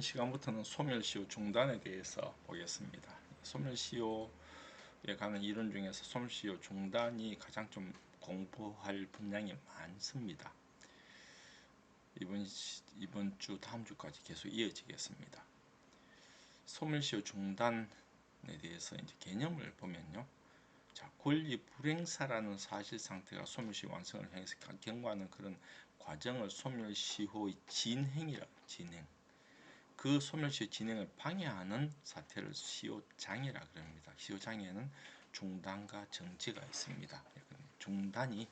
시간부터는 소멸시효 중단에 대해서 보겠습니다. 소멸시효에 관한 이론 중에서 소멸시효 중단이 가장 좀 공부할 분량이 많습니다. 이번 주 다음 주까지 계속 이어지겠습니다. 소멸시효 중단에 대해서 이제 개념을 보면요. 자, 권리 불행사라는 사실 상태가 소멸시 완성을 향해서 경과하는 그런 과정을 소멸시효의 진행이라고 진행. 그 소멸시효 진행을 방해하는 사태를 시효장애라 그럽니다. 시효장애는 중단과 정지가 있습니다. 중단이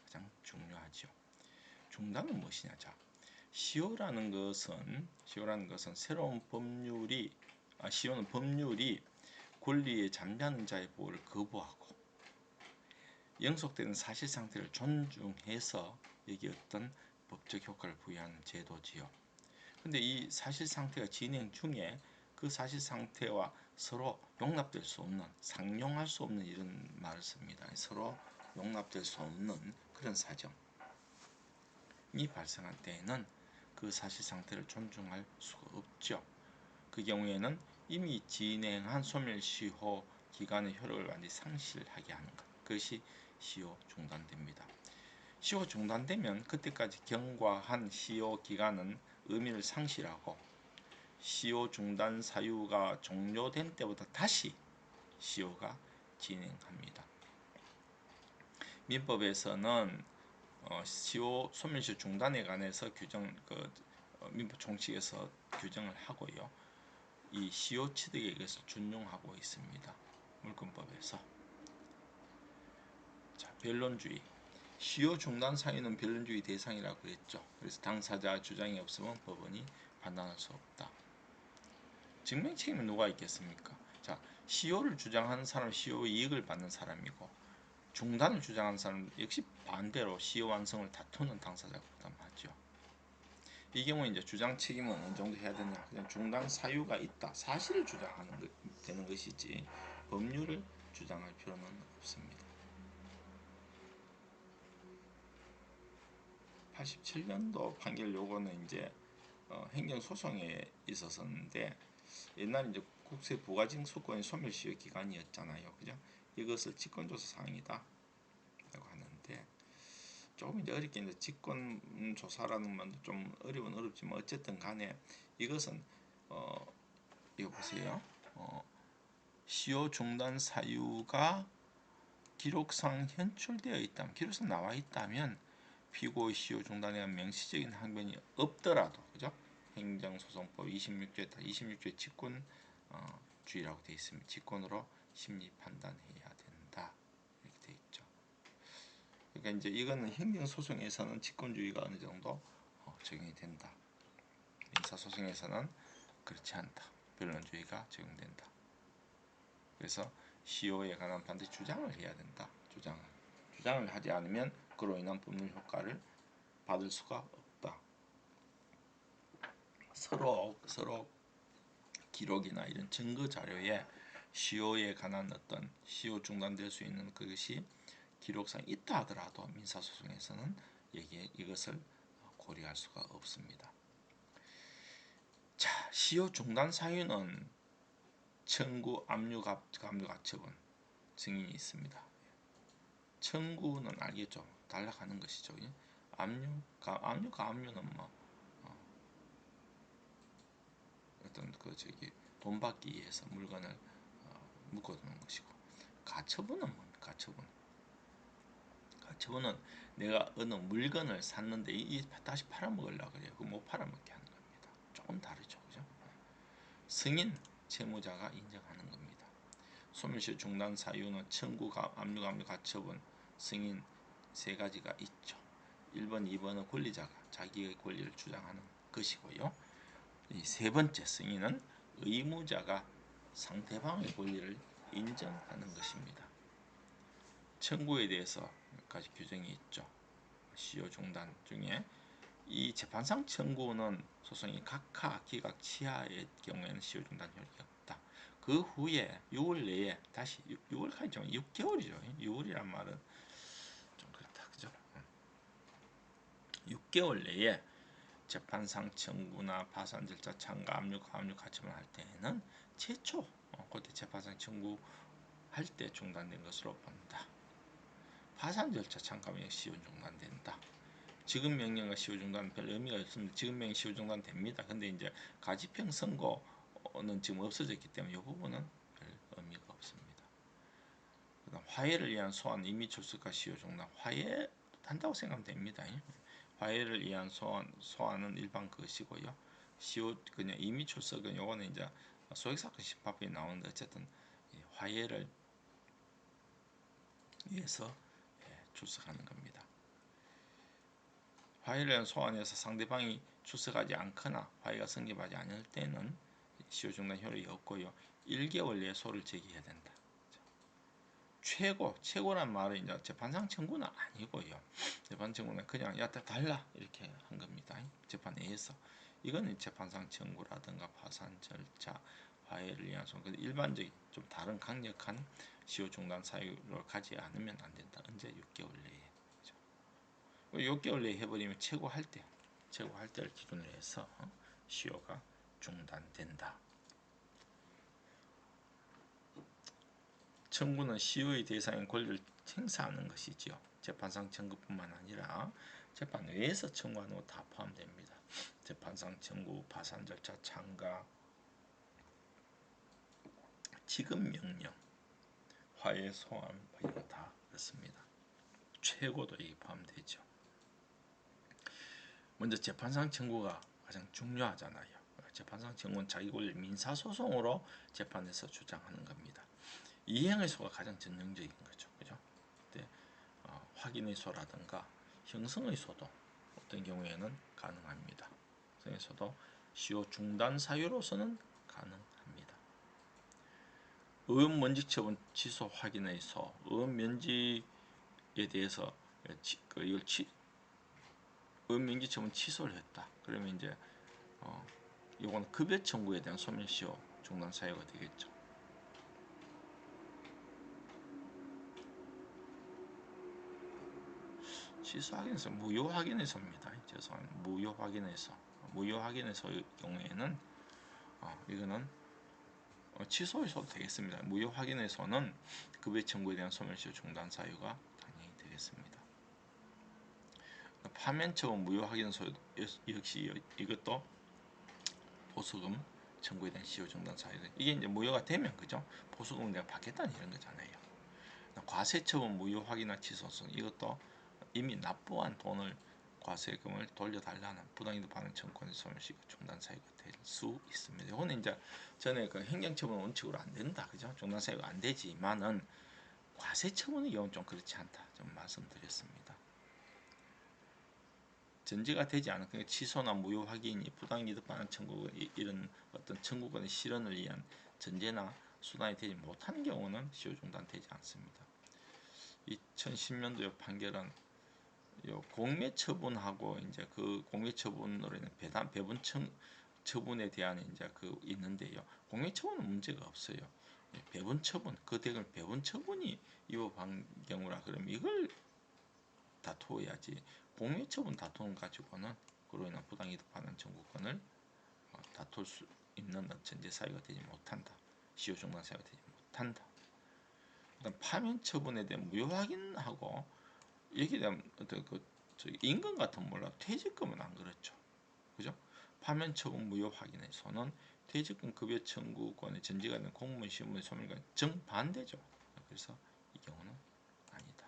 가장 중요하죠. 중단은 무엇이냐? 자, 시효라는 것은 새로운 법률이 시효는 법률이 권리에 잠자는 자의 보호를 거부하고 영속되는 사실 상태를 존중해서 여기 어떤 법적 효과를 부여하는 제도지요. 근데 이 사실 상태가 진행 중에 그 사실 상태와 서로 용납될 수 없는, 상용할 수 없는 이런 말을 씁니다. 서로 용납될 수 없는 그런 사정이 발생할 때에는 그 사실 상태를 존중할 수가 없죠. 그 경우에는 이미 진행한 소멸시효 기간의 효력을 완전히 상실하게 하는 것, 그것이 시효 중단됩니다. 시효 중단되면 그때까지 경과한 시효 기간은 의미를 상실하고 시효 중단 사유가 종료된 때부터 다시 시효가 진행합니다. 민법에서는 소멸시효 중단에 관해서 민법 총칙에서 규정을 하고요. 이 시효 취득에 이것을 준용하고 있습니다. 물권법에서. 자, 변론주의. 시효 중단 사유는 변론주의 대상이라고 했죠. 그래서 당사자 주장이 없으면 법원이 판단할 수 없다. 증명 책임은 누가 있겠습니까? 자, 시효를 주장하는 사람은 시효 이익을 받는 사람이고 중단을 주장하는 사람은 역시 반대로 시효 완성을 다투는 당사자가 부담하죠. 이 경우 이제 주장 책임은 어느 정도 해야 되냐? 그냥 중단 사유가 있다, 사실을 주장하는 되는 것이지 법률을 주장할 필요는 없습니다. 87년도 판결 요거는 이제 행정소송에 있었었는데 옛날 이제 국세 부가징수권의 소멸시효 기간이었잖아요, 그죠? 이것을 직권조사 사항이다 라고 하는데 조금 이제 어렵게 이제 직권 조사라는 말도 좀 어렵지만 어쨌든 간에 이것은 이거 보세요. 시효 중단 사유가 기록상 현출되어 있다면, 기록상 나와 있다면 피고의 시효 중단에 대한 명시적인 항변이 없더라도, 그죠? 행정소송법 26조에 직권주의라고 되어 있습니다. 직권으로 심리 판단해야 된다 이렇게 되어 있죠. 그러니까 이제 이거는 행정소송에서는 직권주의가 어느 정도 적용이 된다. 민사소송에서는 그렇지 않다. 변론주의가 적용된다. 그래서 시효에 관한 반드시 주장을 해야 된다. 주장을 하지 않으면 그로 인한 법률 효과를 받을 수가 없다. 서로 기록이나 이런 증거 자료에 시효에 관한 어떤 시효 중단될 수 있는 그것이 기록상 있다 하더라도 민사소송에서는 이것을 고려할 수가 없습니다. 자, 시효 중단 사유는 청구, 압류, 감류, 가처분 승인이 있습니다. 청구는 알겠죠? 달라가는 것이죠. 압류는 어떤 돈 받기 위해서 물건을 묶어두는 것이고, 가처분은 뭡니까? 가처분은 내가 어느 물건을 샀는데 다시 팔아먹으려고 그래요. 그 못 팔아먹게 하는 겁니다. 조금 다르죠, 그죠? 승인, 채무자가 인정하는 겁니다. 소멸시효 중단 사유는 청구, 압류, 감류, 가처분, 승인 세 가지가 있죠. 1번, 2번은 권리자가 자기의 권리를 주장하는 것이고요. 이 세 번째 승인은 의무자가 상대방의 권리를 인정하는 것입니다. 청구에 대해서 몇 가지 규정이 있죠. 시효 중단 중에 이 재판상 청구는 소송이 각하, 기각, 치하의 경우에는 시효 중단 효력이 없다. 그 후에 6월 내에 다시 6월까지 6개월이죠. 6월이란 말은 좀 그렇다, 그죠? 6개월 내에 재판상 청구나 파산 절차 참가 압류 가처분 할 때는 최초 그때 재판상 청구할 때 중단된 것으로 본다. 파산 절차 참가명령 시효 중단된다. 지급 명령과 시효 중단 별 의미가 없습니다. 지급 명령 시효 중단 됩니다. 근데 이제 가지평 선고는 지금 없어졌기 때문에 이 부분은 별 의미가 없습니다. 그다음 화해를 위한 소환 임의 출석과 시효 중단 화해 한다고 생각하면 됩니다. 화해를 위한 소환은 일반 것이고요. 시효 그냥 임의 출석은 요거는 이제 소액사건 심판법에 나오는데 어쨌든 화해를 위해서 출석하는 겁니다. 화해를 위한 소환에서 상대방이 출석하지 않거나 화해가 성립하지 않을 때는 시효 중단 효력이 없고요. 1개월 내에 소를 제기해야 된다. 최고란 말은 이제 재판상 청구는 아니고요. 재판 청구는 그냥 야 달라 이렇게 한 겁니다. 재판 내에서 이거는 재판상 청구라든가 파산 절차, 화해를 위한 소환, 일반적인 좀 다른 강력한 시효 중단 사유를 가지 않으면 안 된다. 언제 6개월 내에. 6개월 내에 해버리면 최고할 때를 기준으로 해서 시효가 중단된다. 청구는 시효의 대상인 권리를 행사하는 것이지요. 재판상 청구뿐만 아니라 재판 외에서 청구하는 것 다 포함됩니다. 재판상 청구, 파산 절차 참가, 지급 명령, 화해 소환 이거 다 그렇습니다. 최고도 여기 포함되죠. 먼저 재판상 청구가 가장 중요하잖아요. 재판상 청구는 자기 권리 민사소송으로 재판에서 주장하는 겁니다. 이행의 소가 가장 전형적인 거죠. 그죠? 근데 확인의 소라든가 형성의 소도 어떤 경우에는 가능합니다. 형성의 소도 시효 중단 사유로서는 가능합니다. 의원 면직 처분 취소 확인의 소, 의원 면직에 대해서 이걸 의원 면직 처분 취소를 했다. 그러면 이제 이건 급여 청구에 대한 소멸시효 중단 사유가 되겠죠. 취소 확인에서 무효 확인에서입니다. 죄송합니다. 무효 확인에서의 경우에는 이거는 취소해서도 되겠습니다. 무효 확인에서는 급여 청구에 대한 소멸시효 중단 사유가 당연히 되겠습니다. 파면 처분 무효 확인서 역시 이것도 보수금 청구에 대한 시효 중단 사유. 이게 이제 무효가 되면 그죠? 보수금을 내가 받겠다는 이런 거잖아요. 과세 처분 무효 확인이나 취소성 이것도 이미 납부한 돈을 과세금을 돌려달라는 부당이득 반환 청구권의 소멸시효 중단 사유가 될 수 있습니다. 이거는 이제 전에 그 행정처분 원칙으로 안 된다, 그죠? 중단 사유가 안 되지만은 과세 처분의 경우는 좀 그렇지 않다, 좀 말씀드렸습니다. 전제가 되지 않은 그러니까 취소나 무효 확인이 부당이득 반환 청구 이런 어떤 청구권의 실현을 위한 전제나 수단이 되지 못하는 경우는 시효 중단되지 않습니다. 2010년도 판결은 공매 처분하고 이제 그 공매 처분으로 인한 배분 처분에 대한 이제 그 있는데요. 공매 처분은 문제가 없어요. 배분 처분, 그 대금 배분 처분이 위법한 경우라 그러면 이걸 다투어야지. 공매 처분 다투는 가지고는 그로 인한 부당이득 반환 청구권을 다툴 수 있는 전제 사유가 되지 못한다. 시효 중단 사유가 되지 못한다. 그다음 파면 처분에 대한 무효 확인하고 여기에 대한 어떤 그 임금 같은 몰라 퇴직금은 안 그렇죠. 그죠? 파면 처분 무효 확인에서는 퇴직금 급여 청구권의 전제가 있는 공무원 시험의 소멸과 정반대죠. 그래서 이 경우는 아니다.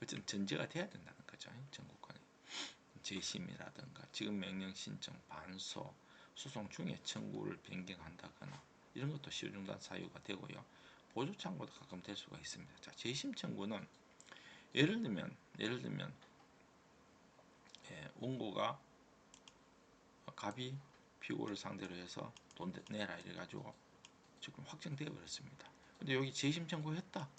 어쨌든 전제가 돼야 된다는 거죠. 청구권이 재심이라든가 지급 명령 신청, 반소, 소송 중에 청구를 변경한다거나 이런 것도 시효 중단 사유가 되고요. 보조 청구도 가끔 될 수가 있습니다. 자, 재심 청구는 예를 들면 원고가 갑이 피고를 상대로 해서 돈 내라 이래가지고 지금 확정되어 버렸습니다. 근데 여기 재심 청구했다.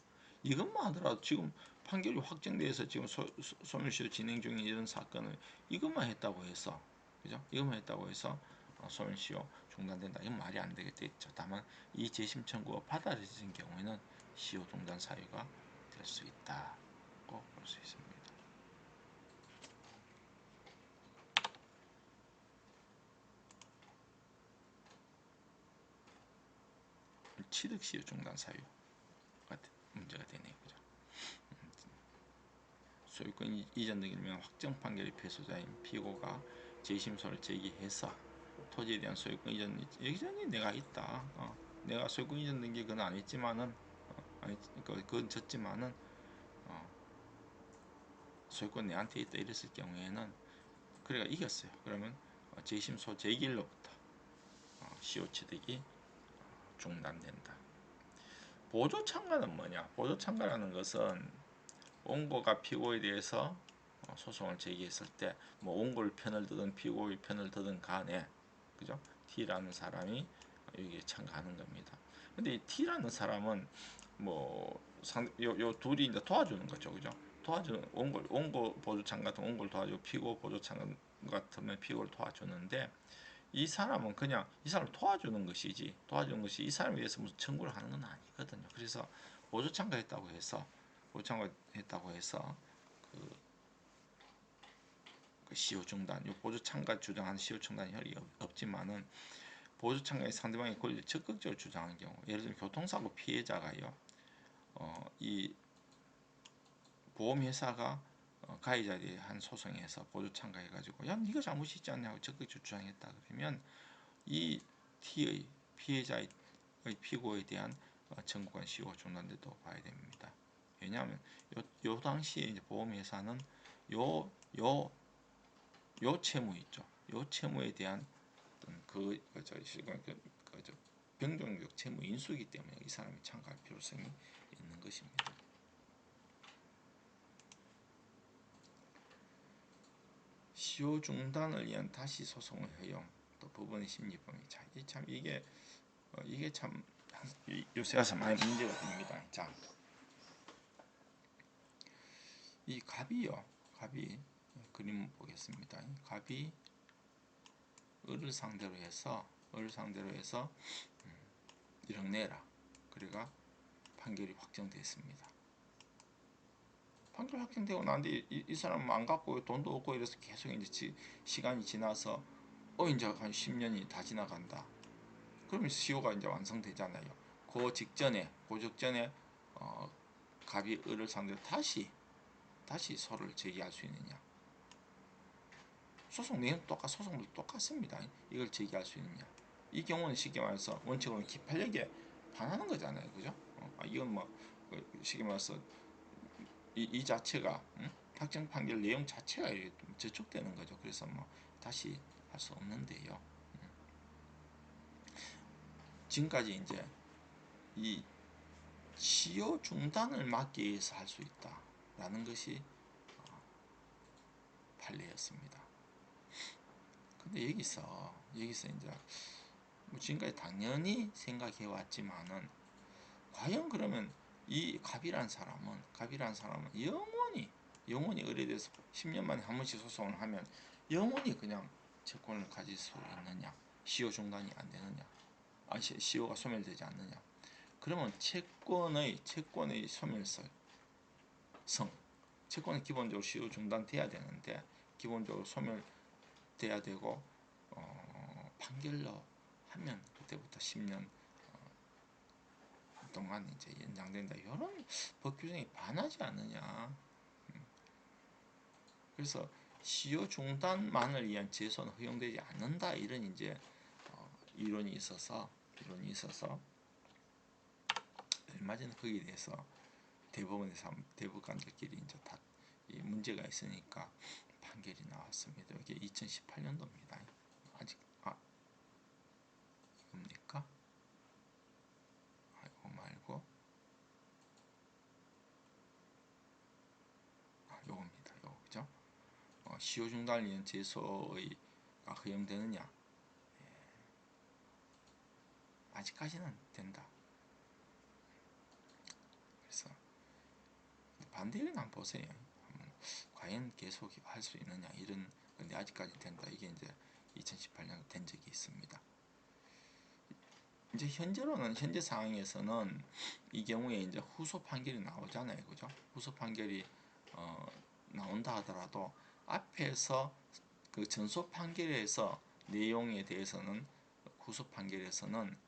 이것만 하더라도 지금 판결이 확정돼서 지금 소멸시효 진행 중인 이런 사건을 이것만 했다고 해서 그죠? 이것만 했다고 해서 소멸시효 중단된다. 이건 말이 안 되겠죠. 다만 이 재심 청구가 받아들여진 경우에는 시효 중단 사유가 될 수 있다고 볼 수 있습니다. 취득시효 중단 사유가 문제가 되네요. 그죠? 소유권 이전 등이면 확정 판결의 패소자인 피고가 재심소를 제기해서 토지에 대한 소유권 이전 여전히 내가 있다. 내가 소유권 이전 등기 그건 안 했지만은 그건 졌지만은 소유권 내한테 있다 이랬을 경우에는 그래가 이겼어요. 그러면 재심소 제기일로부터 시효 취득이 중단된다. 보조참가는 뭐냐? 보조참가라는 것은 원고가 피고에 대해서 소송을 제기했을 때 뭐 원고의 편을 드든 피고의 편을 드든 간에 그죠? T라는 사람이 여기에 참가하는 겁니다. 근데 이 T라는 사람은 요 둘이 이제 도와주는 거죠, 그죠? 도와주는 원고 보조참 같은 원고를 도와주고 피고 보조참 같으면 피고를 도와주는데 이 사람은 그냥 이 사람을 도와주는 것이지 도와주는 것이 이 사람에 대해서 무슨 청구를 하는 건 아니거든요. 그래서 보조참가했다고 해서 그 시효 중단, 보조 참가 주장하는 시효 중단이 없지만은 보조 참가의 상대방의 권리를 적극적으로 주장하는 경우, 예를 들면 교통사고 피해자가요, 이 보험회사가 가해자에 대한 소송에서 보조 참가해가지고 야 네가 잘못이 있지 않냐고 적극적으로 주장했다 그러면 이 T의 피해자의 피고에 대한 청구권 시효가 중단된다고 봐야 됩니다. 왜냐하면 요 당시에 이제 보험회사는 요 채무 있죠. 요 채무에 대한 어떤 변경적 채무 인수이기 때문에 이 사람이 참가할 필요성이 있는 것입니다. 시효 중단을 위한 다시 소송의 허용, 또 법원의 심리 범위 차이. 참 이게 참 요새 와서 많이 문제가 됩니다. 자, 이 갑이 그림 보겠습니다. 갑이 을을 상대로 해서 1억 내라. 그래가 판결이 확정됐습니다. 판결 확정되고 난뒤 이 사람은 안 갖고 돈도 없고 이래서 계속 이제 시간이 지나서 이제 한 10년이 다 지나간다. 그러면 시효가 이제 완성되잖아요. 그 직전에 갑이 을을 상대로 다시 소를 제기할 수 있느냐? 소송 내용 소송도 똑같습니다. 이걸 제기할 수 있느냐? 이 경우는 쉽게 말해서 원칙으로는 기판력에 반하는 거잖아요, 그죠? 이건 쉽게 말해서 이 자체가 확정 판결 내용 자체가 저촉되는 거죠. 그래서 다시 할 수 없는데요. 지금까지 이제 이 시효 중단을 막기 위해서 할 수 있다라는 것이 판례였습니다. 근데 여기서 이제 지금까지 당연히 생각해 왔지만은 과연 그러면 이 갑이란 사람은 영원히 을에 대해서 10년 만에 한 번씩 소송을 하면 영원히 그냥 채권을 가질 수 있느냐? 시효 중단이 안 되느냐? 시효가 소멸되지 않느냐? 그러면 채권의 소멸성, 채권은 기본적으로 시효 중단돼야 되는데 기본적으로 소멸돼야 되고 판결로 하면 그때부터 10년 동안 이제 연장된다. 이런 법 규정이 반하지 않느냐. 그래서 시효 중단만을 위한 제소는 허용되지 않는다. 이런 이제 이론이 있어서 얼마 전에 거기에 대해서 대법관들끼리 이제 다 이 문제가 있으니까 판결이 나왔습니다. 이게 2018년도입니다. 아직 이겁니까? 이거 말고 요겁니다. 요거 그죠? 시효 중단을 위한 제소가 허용되느냐? 아직까지는 된다. 그래서 반대 의견 한번 보세요. 과연 계속 할 수 있느냐 이런 건데 아직까지 된다. 이게 이제 2018년 된 적이 있습니다. 이제 현재 상황에서는 이 경우에 이제 후소 판결이 나오잖아요, 그죠? 후소 판결이 나온다 하더라도 앞에서 그 전소 판결에서 내용에 대해서는 후소 판결에서는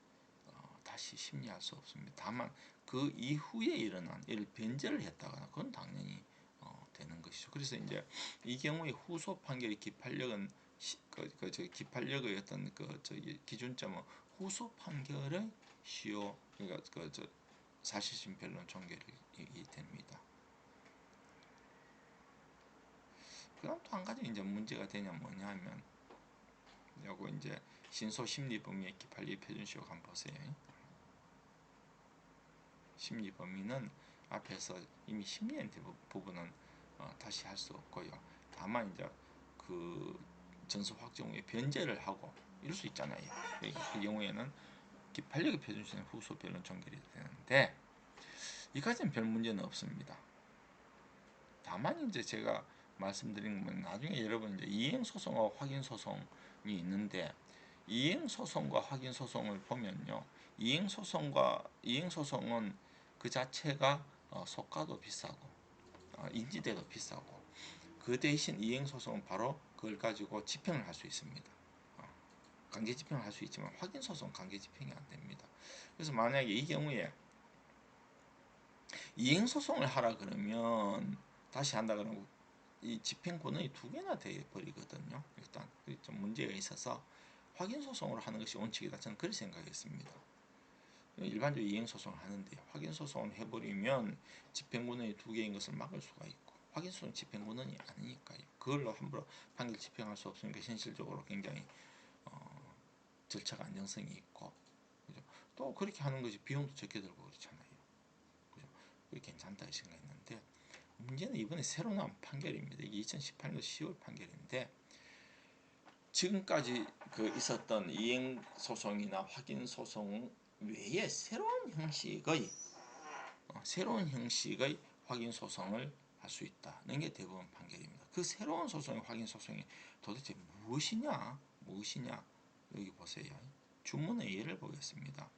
다시 심리할 수 없습니다. 다만 그 이후에 일어난 예를 변제를 했다거나 그건 당연히 되는 것이죠. 그래서 이제 이 경우에 후소 판결의 기판력은 기판력의 어떤 기준점은 후소 판결의 시효 그러니까 사실심 변론 종결이 됩니다. 그다음 또 한 가지 이제 문제가 되냐 뭐냐면 요거 이제 신소 심리 범위의 기판리 표준시효 한번 보세요. 심리 범위는 앞에서 이미 심리의 부분은 다시 할 수 없고요. 다만 이제 그 전수 확정 후에 변제를 하고 이럴 수 있잖아요. 그 경우에는 기판력의 표준시효는 후소 변론 종결이 되는데 이까지는 별 문제는 없습니다. 다만 이제 제가 말씀드린 건 나중에 여러분 이제 이행 소송과 확인 소송이 있는데 이행 소송과 확인 소송을 보면요. 이행 소송은 그 자체가 소가도 비싸고 인지대도 비싸고 그 대신 이행 소송은 바로 그걸 가지고 집행을 할 수 있습니다. 강제 집행을 할 수 있지만 확인 소송 강제 집행이 안 됩니다. 그래서 만약에 이 경우에 이행 소송을 하라 그러면 다시 한다 그러면 이 집행 권한이 두 개나 돼 버리거든요. 일단 좀 문제가 있어서 확인 소송으로 하는 것이 원칙이다. 저는 그렇게 생각했습니다. 일반적으로 이행 소송을 하는데 확인 소송을 해버리면 집행 권한이 두 개인 것을 막을 수가 있고 확인 소송 집행 권한이 아니니까요. 그걸로 함부로 판결 집행할 수 없으니까 현실적으로 굉장히 절차가 안정성이 있고 그죠? 또 그렇게 하는 것이 비용도 적게 들고 그렇잖아요. 그죠? 그게 괜찮다 생각했는데 문제는 이번에 새로 나온 판결입니다. 이게 2018년 10월 판결인데 지금까지 있었던 이행 소송이나 확인 소송 외에 새로운 형식의 확인 소송을 할 수 있다는 게 대법원 판결입니다. 그 새로운 소송의 확인 소송이 도대체 무엇이냐? 여기 보세요. 주문의 예를 보겠습니다.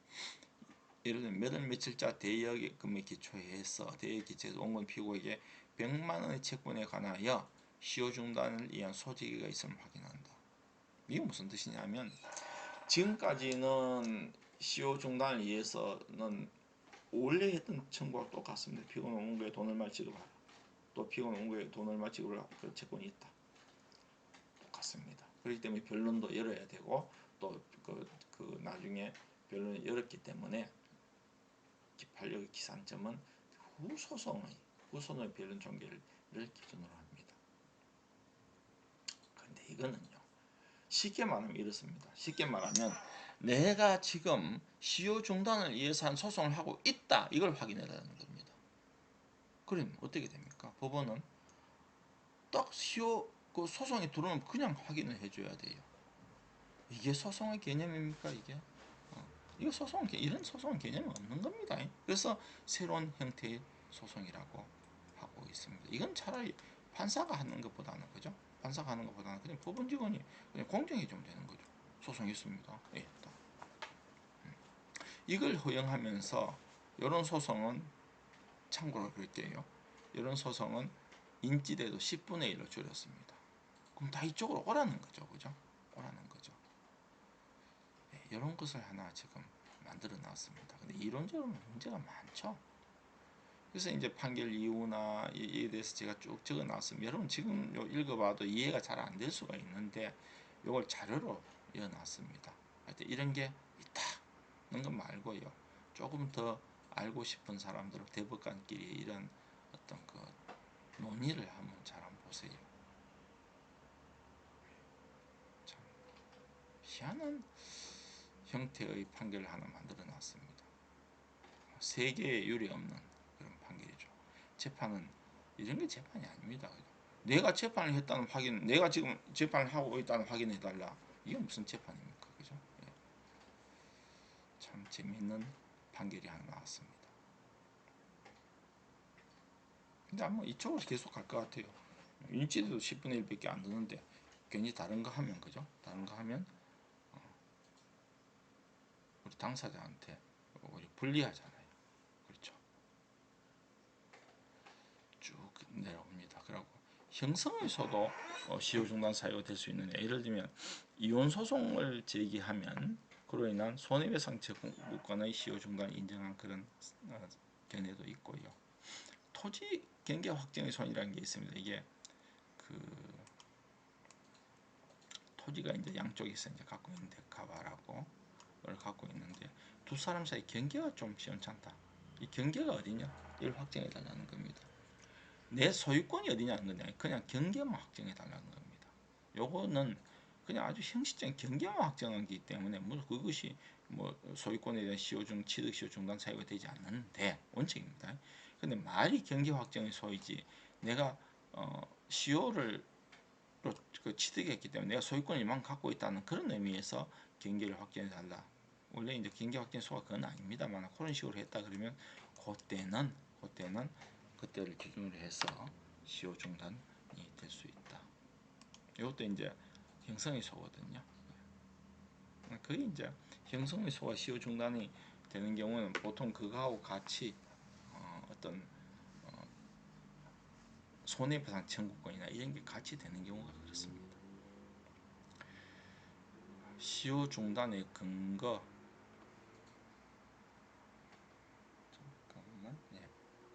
예를 들면 몇월 며칠자 대여금에 기초해서 대여 기초해서 원고 피고에게 100만 원의 채권에 관하여 시효 중단을 위한 소지가 있음을 확인한다. 이게 무슨 뜻이냐면 지금까지는 시효 중단을 위해서는 원래 했던 청구와 똑같습니다. 피고는 원고에 돈 얼마 지급하라. 또 피고는 원고에 돈 얼마 지급을 그 채권이 있다. 똑같습니다. 그렇기 때문에 변론도 열어야 되고 또 나중에 변론을 열었기 때문에 기판력의 기산점은 후소송의 변론 종결을 기준으로 합니다. 그런데 이거는요. 쉽게 말하면 이렇습니다. 쉽게 말하면 내가 지금 시효 중단을 위해서 한 소송을 하고 있다. 이걸 확인해야 하는 겁니다. 그럼 어떻게 됩니까? 법원은 딱 시효 소송이 들어오면 그냥 확인을 해줘야 돼요. 이게 소송의 개념입니까? 이게? 이거 이런 소송은 개념이 없는 겁니다. 그래서 새로운 형태의 소송이라고 하고 있습니다. 이건 차라리 판사가 하는 것보다는 그죠? 판사가 하는 것보다는 그냥 법원 직원이 그냥 공정히 좀 되는 거죠. 소송했습니다. 예, 이걸 허용하면서 이런 소송은 참고로 그럴게요. 이런 소송은 인지대도 10분의 1로 줄였습니다. 그럼 다 이쪽으로 오라는 거죠. 그죠? 오라는 거죠. 네, 이런 것을 하나 지금 만들어 놨습니다. 근데 이론적으로 문제가 많죠. 그래서 이제 판결 이유나 이에 대해서 제가 쭉 적어 놨습니다. 여러분 지금 읽어봐도 이해가 잘 안 될 수가 있는데 이걸 자료로 이어 놨습니다. 하여튼 이런 게 있다는 것 말고요. 조금 더 알고 싶은 사람들은 대법관끼리 이런 어떤 논의를 한번 잘 한번 보세요. 참 희한한 형태의 판결을 하나 만들어 놨습니다. 세계에 유례 없는 그런 판결이죠. 재판은 이런 게 재판이 아닙니다. 내가 재판을 했다는 확인, 내가 지금 재판을 하고 있다는 확인해 달라. 이게 무슨 재판입니까, 그죠? 예. 참 재미있는 판결이 하나 나왔습니다. 근데 아마 이쪽으로 계속 갈 것 같아요. 인지도 10분의 1밖에 안 드는데 괜히 다른 거 하면 그죠? 다른 거 하면 우리 당사자한테 우리 불리하잖아요. 그렇죠? 쭉 내려옵니다. 그리고 형성에서도 시효 중단 사유가 될 수 있는 예를 들면 이혼 소송을 제기하면 그로 인한 손해배상 청구권의 시효 중단을 인정한 그런 견해도 있고요. 토지 경계 확정의 손이라는 게 있습니다. 이게 그 토지가 이제 양쪽에서 이제 갖고 있는데 가발하고 를 갖고 있는데 두 사람 사이 경계가 좀 시원찮다. 이 경계가 어디냐? 이걸 확정해 달라는 겁니다. 내 소유권이 어디냐는 거냐? 그냥 경계만 확정해 달라는 겁니다. 요거는 그냥 아주 형식적인 경계만 확정하기 때문에 뭐 그것이 뭐 소유권에 대한 시효중 취득 시효 중단 사유가 되지 않는데 원칙입니다. 근데 말이 경계 확정의 소이지 내가 시효를 그 취득했기 때문에 내가 소유권을 갖고 있다는 그런 의미에서 경계를 확정해 달라. 원래 이제 경계 확정 소가 그건 아닙니다만 그런 식으로 했다 그러면 그때는 그때를 기준으로 해서 시효 중단이 될 수 있다. 이것도 이제 형성의 소거든요. 그게 이제 형성의 소가 시효 중단이 되는 경우는 보통 그거하고 같이 어떤 손해배상 청구권이나 이런 게 같이 되는 경우가 그렇습니다. 시효 중단의 근거 잠깐만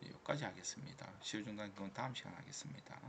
여기까지 하겠습니다. 시효 중단 그건 다음 시간 하겠습니다.